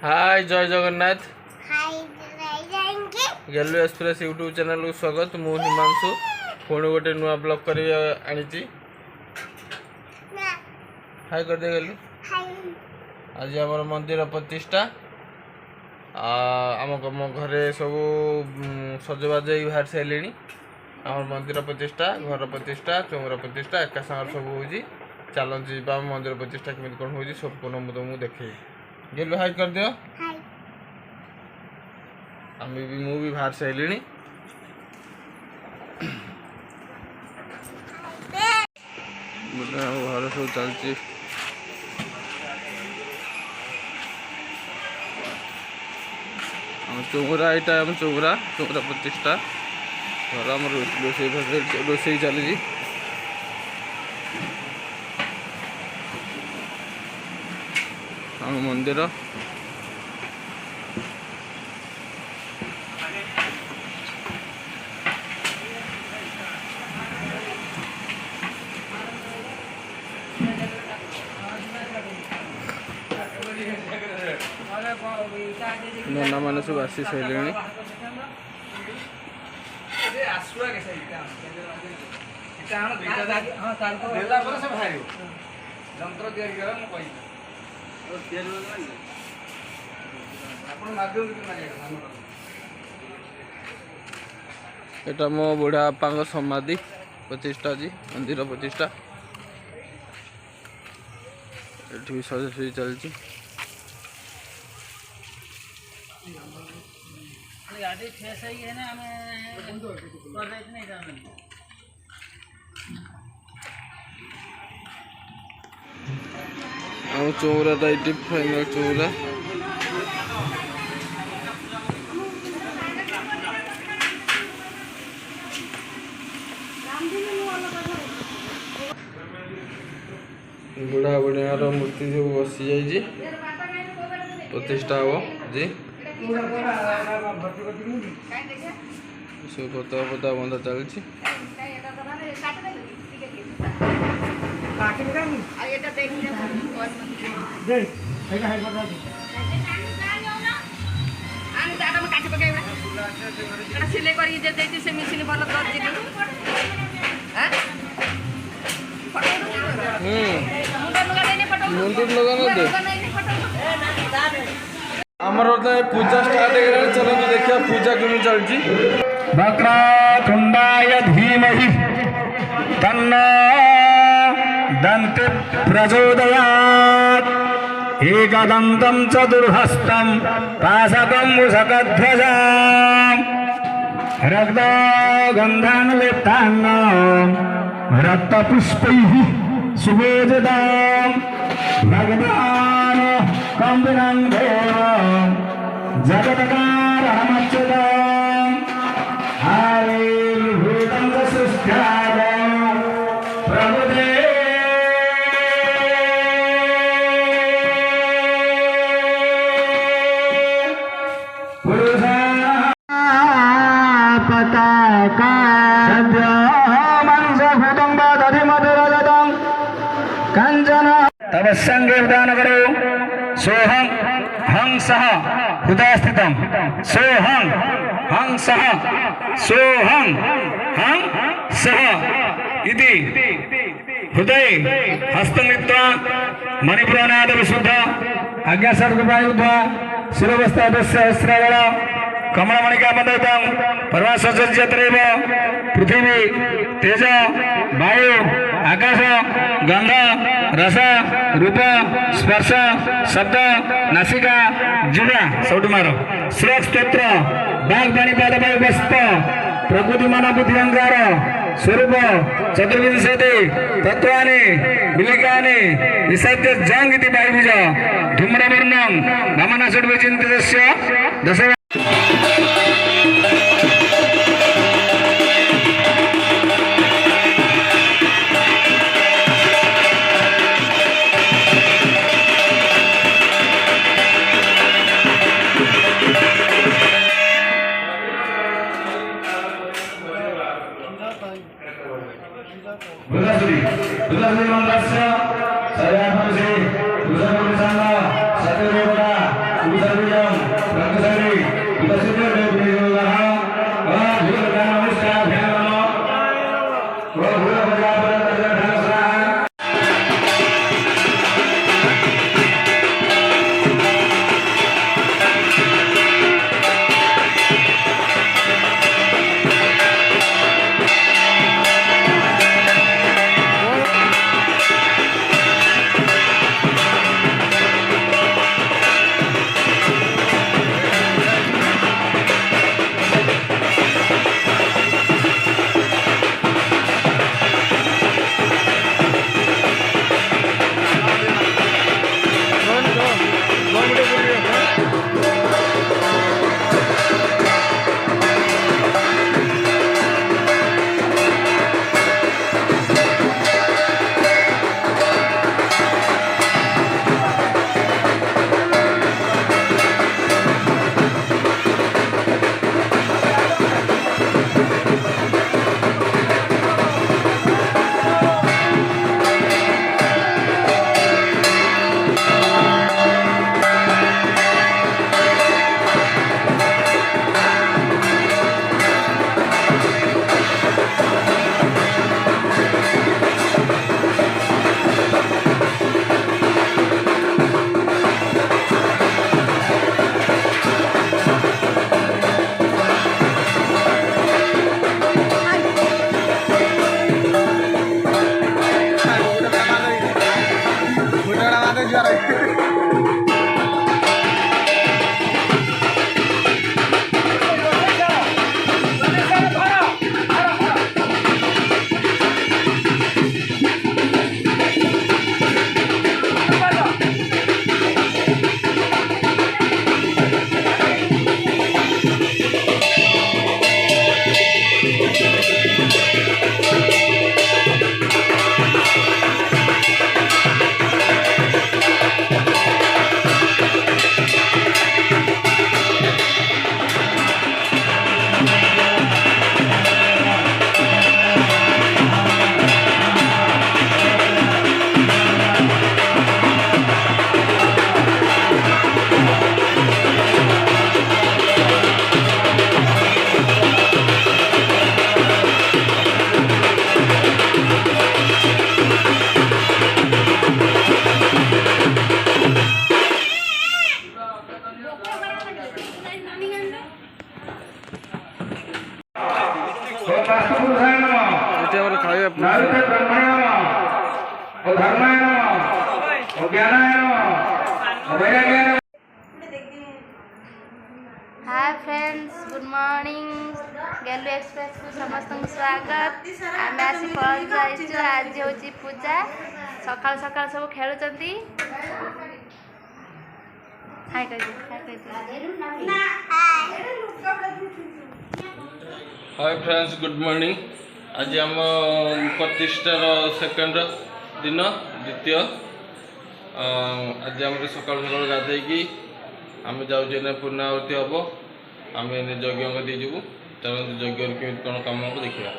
हाय जय जगन्नाथ गेलु express YouTube channel को स्वागत। मु हिमांशु पुणी गोटे नुआ ब्लॉग कर आनी। हाय कर दे गेलु। आज आम मंदिर प्रतिष्ठा आम घरे सब सजबाज बाहर सारे। आम मंदिर प्रतिष्ठा घर प्रतिष्ठा चौरा प्रतिष्ठा एका सागर सब हो। चलती जा मंदिर प्रतिष्ठा केमी कौन हो संपूर्ण मुझे तुमको देखे। गेलु हाई कर दियो। आम भी मु भी बाहर सारे। घर सब चलती चौरा यहाँ आम चौरा प्रतिष्ठा घर आम रोसई चली। आम मंदिर नना मान सब आसी सारे। एटा मो बुढ़ा बापा समाधि प्रतिष्ठा जी मंदिर प्रतिष्ठा ये सजासजी चलती। चौरा फाइनल चौरा बुढ़ा बुढ़ियार मूर्ति सब बसी जाइए प्रतिष्ठा हम जी सब पता पता बंधा चलती। मुंडूर लगाना दे आमर पूजा स्टार्ट हो। चलो देखिए पूजा क्यों चलती। वक्रतुंडाय धीमहि तन्नो दन्ति प्रचोदयात्। एकदन्तं चतुर्हस्तं पाशकं मुषकध्वजं रक्तगन्धानुलेप्तान्नं रक्तपुष्पैः सुभोजितं भगवान् कम्बिनं देवं जगत्कारमच्युतं आविर्भूतं च सृष्ट्यादं प्रभुते पताका सद्यमंसभूतं दधिमधुरजतं कंचन तव संगे उदान करो। सोहं हंसः हृदय स्थितं सोहं हंसः सोहं हंसः इति हृदय हस्तमित्वा मणिपुरनाद विशुद्ध आज्ञासर्गवायुद्वा शिरोवस्थादस्यहस्रवळ कमलमणिका बन्धतं परमाश्चर्यत्रैव पृथिवी तेज वायु आकाश गंध रस रूप स्पर्श शब्द नासिका जिह्वा सब मार श्लोक स्तोत्र बागवाणी पादपाय पुष्प प्रकृति मन बुद्धि अहंकार स्वरूप चतुर्विंशति तत्वानि विलिकानि निषाद्य जंग इति वायुबीज धूम्रवर्णं गमनाषड्विचिन्तितस्य दश Buddha Suri Mandasya Saya Hamsi Buddha Suri Sangha vastu पुरुषाय नमः ଏଠି ଆମର ଖାଇବା नारुते ब्रह्मणे नमः ओ धर्माय नमः ओ ज्ञानाय नमः ओ वैराग्याय नमः। हाय फ्रेंड्स गुड मॉर्निंग गेलु एक्सप्रेस को समस्त स्वागत आम आसी पहुँच जाइछु आज होची पूजा सकाल सकाल सब खेलुचंती हाय कर हाय फ्रेंड्स गुड मॉर्निंग आज आम प्रतिष्ठार सेकेंड दिन द्वितीय आज आम सकाल सकाल गाधे आम जाऊे पूर्णाहुति हम आम यज्ञ दीजिबू तेणु यज्ञ केमी कौन कम को देखा।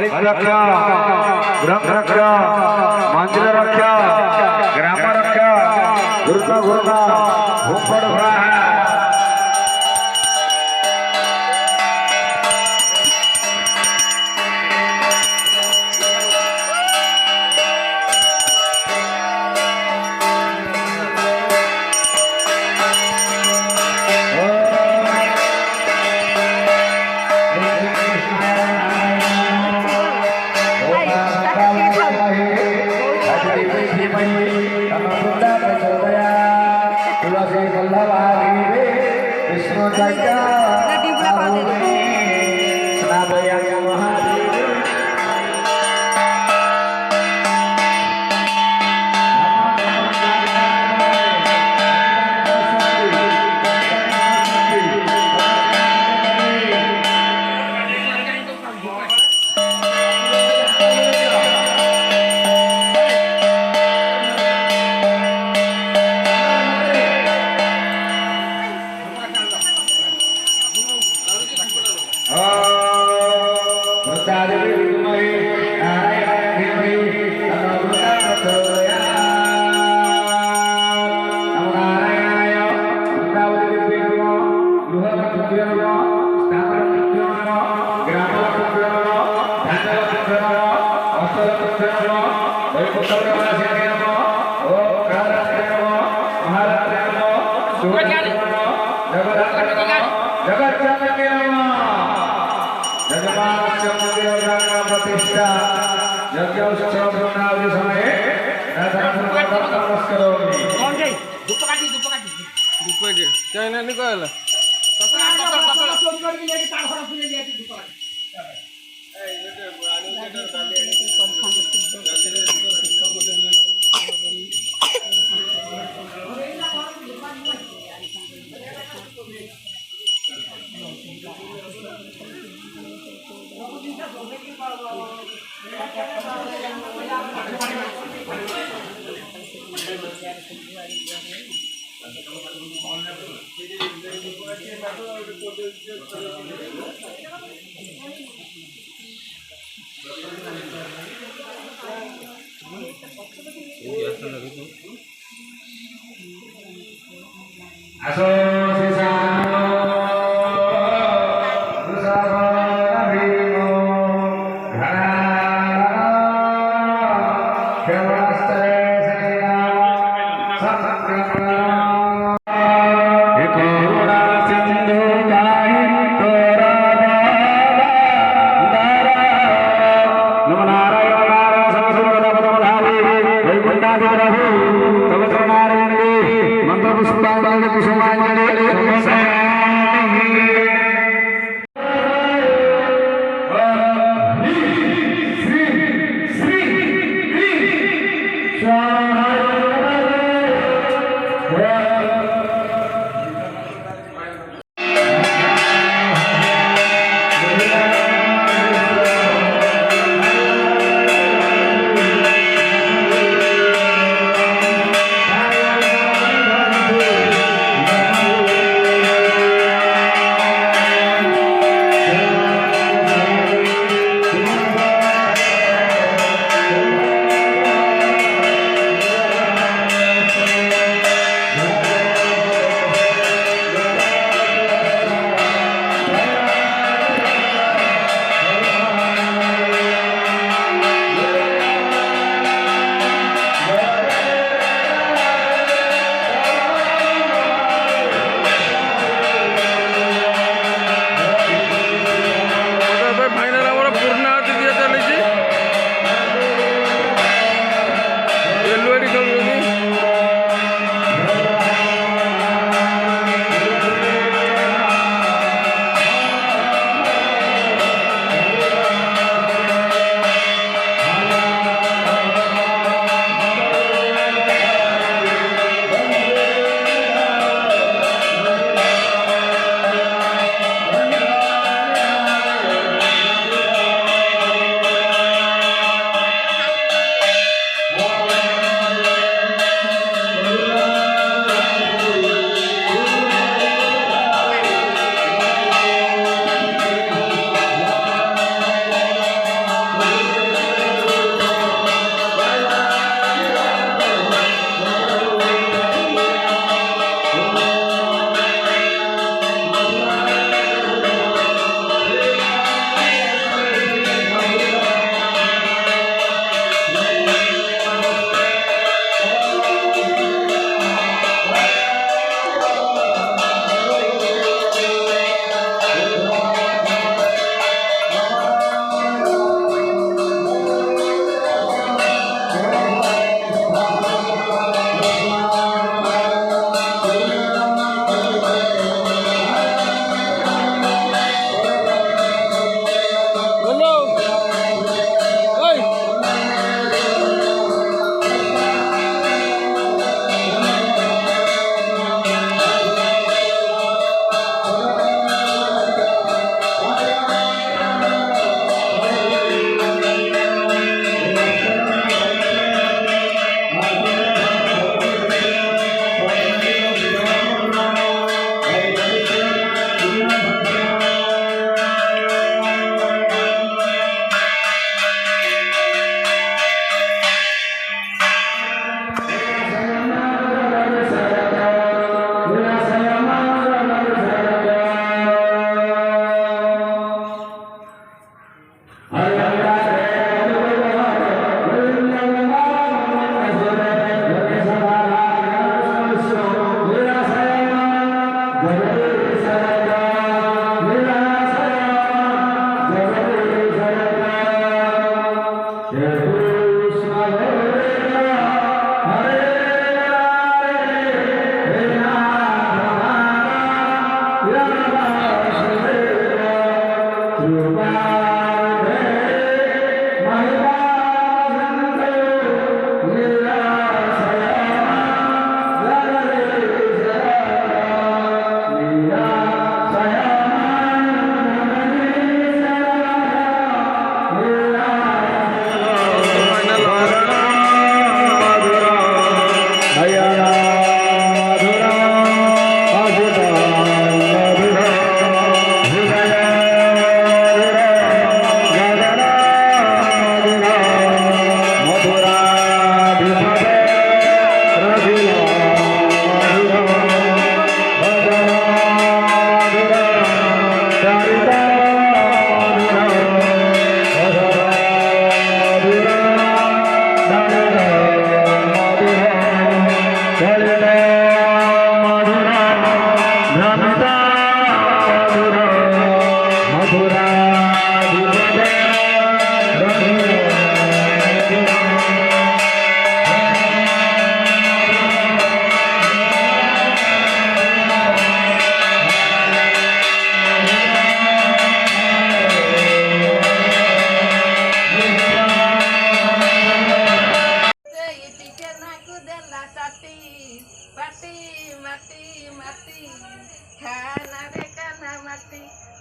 बालिक रक्षा गृह रक्षा मंदिर रक्षा ग्राम रक्षा दुर्गा गुरुका भूपड़ भरा है प्रतिष्ठा यज्ञ उत्सव समय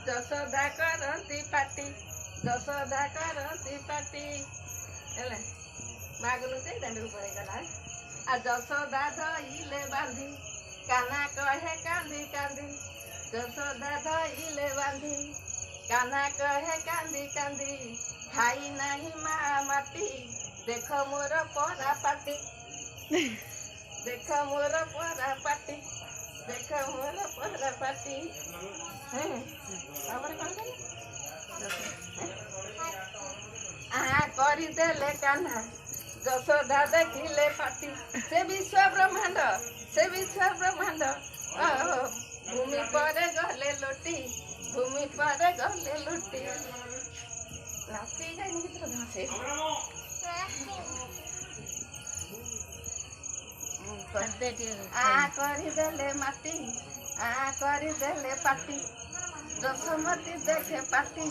ଯଶୋଦା କରନ୍ତି ପାଟି ଯଶୋଦା କରନ୍ତି ପାଟି ହେଲା ମାଗୁନୁ ସେ ଦାଣ୍ଡକୁ ପଳେଇଗଲା ଆଉ ଯଶୋଦା ଧଇଲେ ବାନ୍ଧି କାହ୍ନା କହେ କାନ୍ଦି କାନ୍ଦି ଯଶୋଦା ଧଇଲେ ବାନ୍ଧି କାହ୍ନା କହେ କାନ୍ଦି କାନ୍ଦି ଖାଇ ନାହିଁ ମା ମାଟି ଦେଖ ମୋର ପରା ପାଟି ଦେଖ ମୋର ପରା ପାଟି ଦେଖ ମୋର ପରା ପାଟି କରିଦେଲେ କାହ୍ନା ଯଶୋଦା ଦେଖିଲେ ପାଟି ସେ ବିଶ୍ୱ ବ୍ରହ୍ମାଣ୍ଡ ଭୂମି ପରେ ଗଲେ ଲୁଟି ଭୂମି ପରେ ଗଲେ ଲୁଟି ନାଚି ଯାଇନି ଭିତରେ ଧସେ କରିଦେଲେ ମାଟି କରିଦେଲେ ପାଟି ଯଶୋମତୀ ଦେଖେ ପାଟି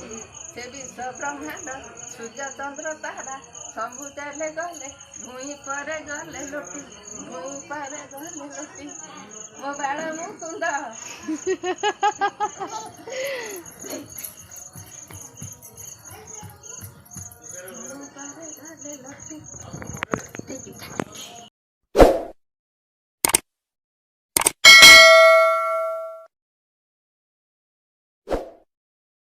ସେ ବିଶ୍ୱ ବ୍ରହ୍ମାଣ୍ଡ ସୂର୍ଯ୍ୟ ଚନ୍ଦ୍ର ତାରା ସବୁ ଚାଲେ ଗଲେ ଭୂଇଁ ପରେ ଗଲେ ଲୁଟି ଭୂଇଁ ପରେ ଗଲେ ଲୁଟି ମୋ ବାଳ ମୁକୁନ୍ଦ